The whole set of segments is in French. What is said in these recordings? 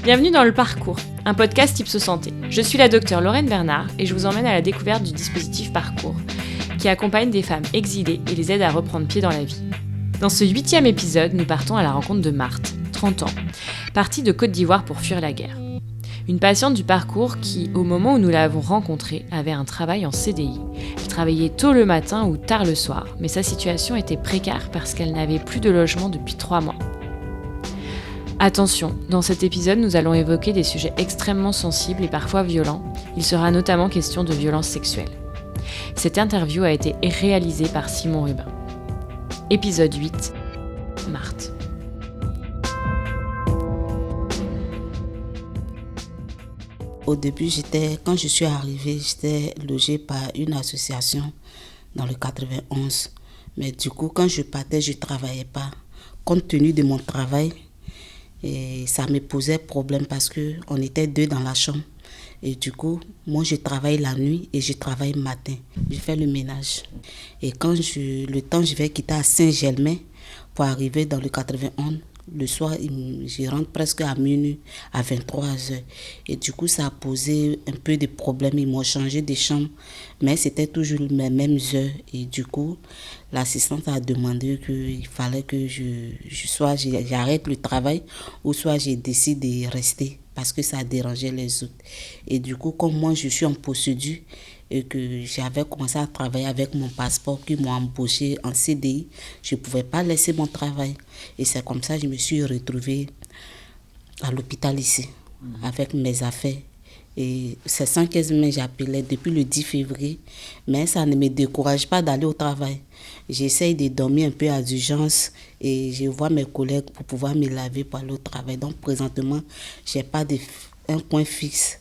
Bienvenue dans Le Parcours, un podcast Ipsos Santé. Je suis la docteure Lorraine Bernard et je vous emmène à la découverte du dispositif Parcours, qui accompagne des femmes exilées et les aide à reprendre pied dans la vie. Dans ce 8e épisode, nous partons à la rencontre de Marthe, 30 ans, partie de Côte d'Ivoire pour fuir la guerre. Une patiente du Parcours qui, au moment où nous l'avons rencontrée, avait un travail en CDI. Elle travaillait tôt le matin ou tard le soir, mais sa situation était précaire parce qu'elle n'avait plus de logement depuis 3 mois. Attention, dans cet épisode, nous allons évoquer des sujets extrêmement sensibles et parfois violents. Il sera notamment question de violences sexuelles. Cette interview a été réalisée par Simon Rubin. Épisode 8, Marthe. Au début, quand je suis arrivée, j'étais logée par une association dans le 91. Mais du coup, quand je partais, je ne travaillais pas. Compte tenu de mon travail, et ça me posait problème parce qu'on était 2 dans la chambre. Et du coup, moi, je travaille la nuit et je travaille le matin. Je fais le ménage. Et quand je vais quitter à Saint-Germain pour arriver dans le 91, le soir, je rentre presque à minuit, à 23h. Et du coup, ça a posé un peu de problèmes. Ils m'ont changé de chambre, mais c'était toujours les mêmes heures. Et du coup, l'assistante a demandé qu'il fallait que j'arrête le travail ou soit je décide de rester parce que ça dérangeait les autres. Et du coup, comme moi, je suis en procédure, et que j'avais commencé à travailler avec mon passeport qui m'ont embauché en CDI, je ne pouvais pas laisser mon travail. Et c'est comme ça que je me suis retrouvée à l'hôpital ici, avec mes affaires. Et c'est sans quasiment j'appelais depuis le 10 février, mais ça ne me décourage pas d'aller au travail. J'essaye de dormir un peu à d'urgence et je vois mes collègues pour pouvoir me laver pour aller au travail. Donc présentement, je n'ai pas un point fixe.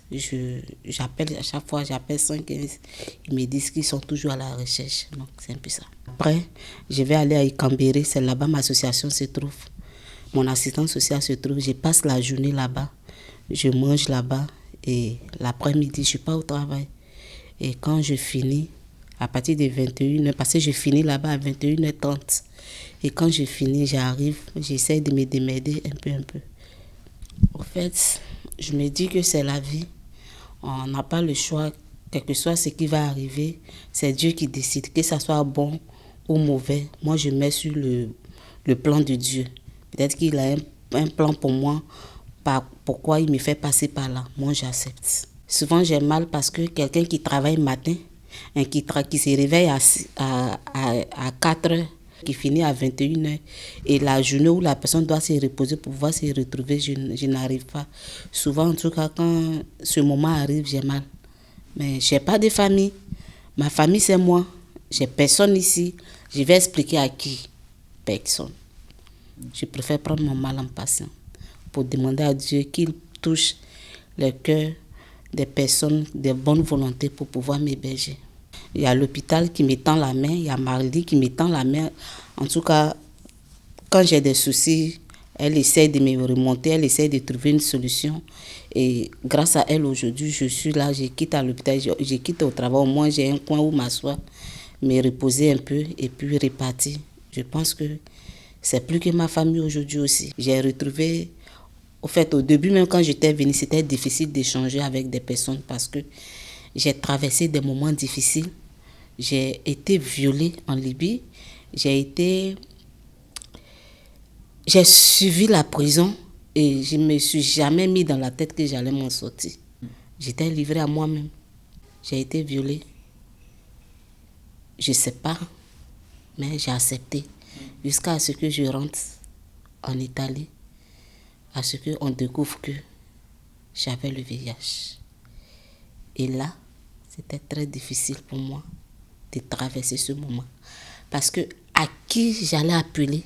J'appelle à chaque fois, j'appelle 115. Ils me disent qu'ils sont toujours à la recherche. Donc c'est un peu ça. Après, je vais aller à Ikambéré, c'est là-bas ma association se trouve. Mon assistante sociale se trouve. Je passe la journée là-bas. Je mange là-bas et l'après-midi, je pars au travail. Et quand je finis, à partir de 21h, parce que je finis là-bas à 21h30. Et quand je finis, j'arrive, j'essaie de me démerder un peu. En fait, je me dis que c'est la vie. On n'a pas le choix. Quel que soit ce qui va arriver, c'est Dieu qui décide. Que ça soit bon ou mauvais, moi je mets sur le plan de Dieu. Peut-être qu'il a un plan pour moi. Pourquoi il me fait passer par là? Moi j'accepte. Souvent j'ai mal parce que quelqu'un qui travaille le matin, qui se réveille à 4 heures, qui finit à 21h, et la journée où la personne doit se reposer pour pouvoir se retrouver, je n'arrive pas. Souvent, en tout cas, quand ce moment arrive, j'ai mal. Mais je n'ai pas de famille. Ma famille, c'est moi. J'ai personne ici. Je vais expliquer à qui? Personne. Je préfère prendre mon mal en patience pour demander à Dieu qu'il touche le cœur des personnes de bonne volonté pour pouvoir m'héberger. Il y a l'hôpital qui me tend la main, il y a Marly qui me tend la main. En tout cas, quand j'ai des soucis, elle essaie de me remonter, elle essaie de trouver une solution. Et grâce à elle, aujourd'hui, je suis là, je quitte à l'hôpital, je quitte au travail. Au moins, j'ai un coin où m'asseoir, me reposer un peu et puis repartir. Je pense que c'est plus que ma famille aujourd'hui aussi. J'ai retrouvé... Au fait, au début, même quand j'étais venue, c'était difficile d'échanger avec des personnes parce que j'ai traversé des moments difficiles. J'ai été violée en Libye. J'ai suivi la prison et je ne me suis jamais mis dans la tête que j'allais m'en sortir. J'étais livrée à moi-même. J'ai été violée. Je ne sais pas, mais j'ai accepté. Jusqu'à ce que je rentre en Italie, à ce qu'on découvre que j'avais le VIH. Et là, c'était très difficile pour moi de traverser ce moment. Parce que à qui j'allais appeler?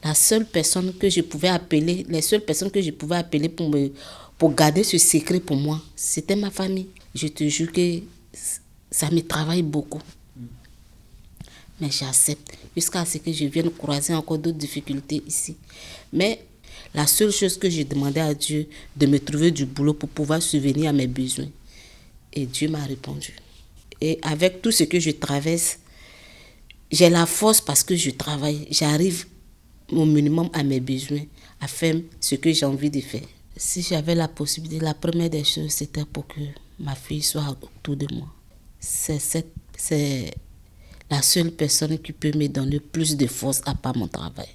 La seule personne que je pouvais appeler, les seules personnes que je pouvais appeler pour garder ce secret pour moi, c'était ma famille. Je te jure que ça me travaille beaucoup. Mais j'accepte jusqu'à ce que je vienne croiser encore d'autres difficultés ici. Mais la seule chose que j'ai demandé à Dieu, de me trouver du boulot pour pouvoir subvenir à mes besoins. Et Dieu m'a répondu. Et avec tout ce que je traverse, j'ai la force parce que je travaille. J'arrive au minimum à mes besoins, à faire ce que j'ai envie de faire. Si j'avais la possibilité, la première des choses, c'était pour que ma fille soit autour de moi. C'est la seule personne qui peut me donner plus de force à part mon travail.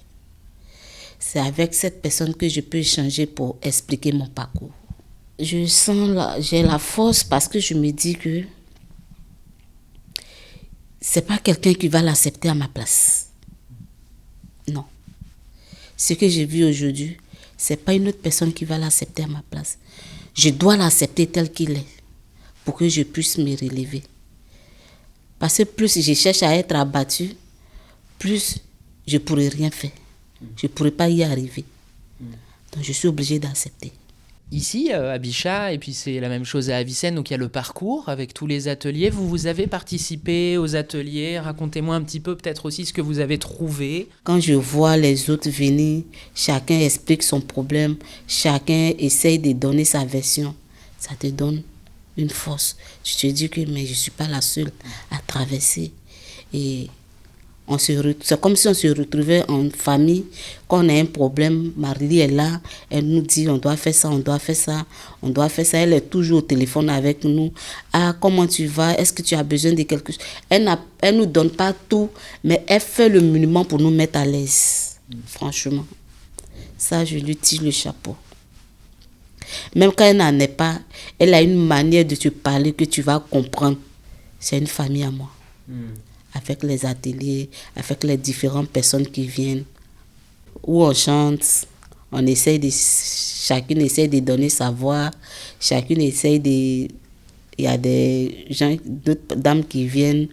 C'est avec cette personne que je peux échanger pour expliquer mon parcours. J'ai la force parce que je me dis que c'est pas quelqu'un qui va l'accepter à ma place. Non. Ce que j'ai vu aujourd'hui, c'est pas une autre personne qui va l'accepter à ma place. Je dois l'accepter tel qu'il est pour que je puisse me relever. Parce que plus je cherche à être abattue, plus je pourrai rien faire. Je pourrai pas y arriver. Donc je suis obligée d'accepter. Ici, à Bichat, et puis c'est la même chose à Avicenne, donc il y a le parcours avec tous les ateliers. Vous avez participé aux ateliers. Racontez-moi un petit peu peut-être aussi ce que vous avez trouvé. Quand je vois les autres venir, chacun explique son problème, chacun essaye de donner sa version, ça te donne une force. Tu te dis que mais je ne suis pas la seule à traverser. Et c'est comme si on se retrouvait en famille. Quand on a un problème, Marie est là, elle nous dit on doit faire ça, on doit faire ça, on doit faire ça. Elle est toujours au téléphone avec nous. Ah, comment tu vas? Est-ce que tu as besoin de quelque chose? Elle ne nous donne pas tout, mais elle fait le minimum pour nous mettre à l'aise. Franchement, ça, je lui tire le chapeau. Même quand elle n'en est pas, elle a une manière de te parler que tu vas comprendre. C'est une famille à moi. Avec les ateliers, avec les différentes personnes qui viennent, où on chante, chacune essaie de donner sa voix, chacune essaie de... Il y a d'autres dames qui viennent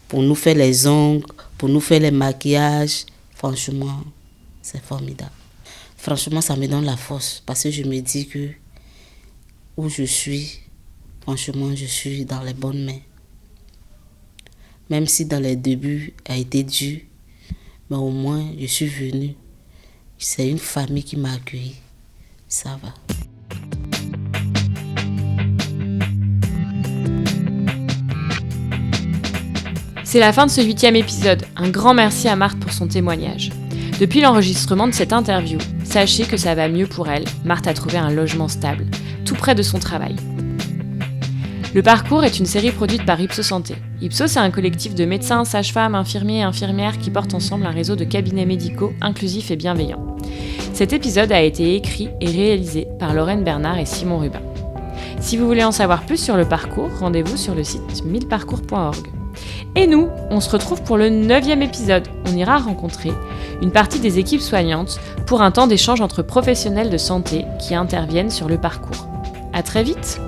pour nous faire les ongles, pour nous faire les maquillages. Franchement, c'est formidable. Franchement, ça me donne la force parce que je me dis que où je suis, franchement, je suis dans les bonnes mains. Même si dans les débuts a été dur, mais au moins je suis venue. C'est une famille qui m'a accueillie. Ça va. C'est la fin de ce 8e épisode. Un grand merci à Marthe pour son témoignage. Depuis l'enregistrement de cette interview, sachez que ça va mieux pour elle. Marthe a trouvé un logement stable, tout près de son travail. Le parcours est une série produite par Ipsos Santé. Ipsos, c'est un collectif de médecins, sages-femmes, infirmiers et infirmières qui portent ensemble un réseau de cabinets médicaux inclusifs et bienveillants. Cet épisode a été écrit et réalisé par Lorraine Bernard et Simon Rubin. Si vous voulez en savoir plus sur le parcours, rendez-vous sur le site 1000parcours.org. Et nous, on se retrouve pour le 9e épisode. On ira rencontrer une partie des équipes soignantes pour un temps d'échange entre professionnels de santé qui interviennent sur le parcours. À très vite!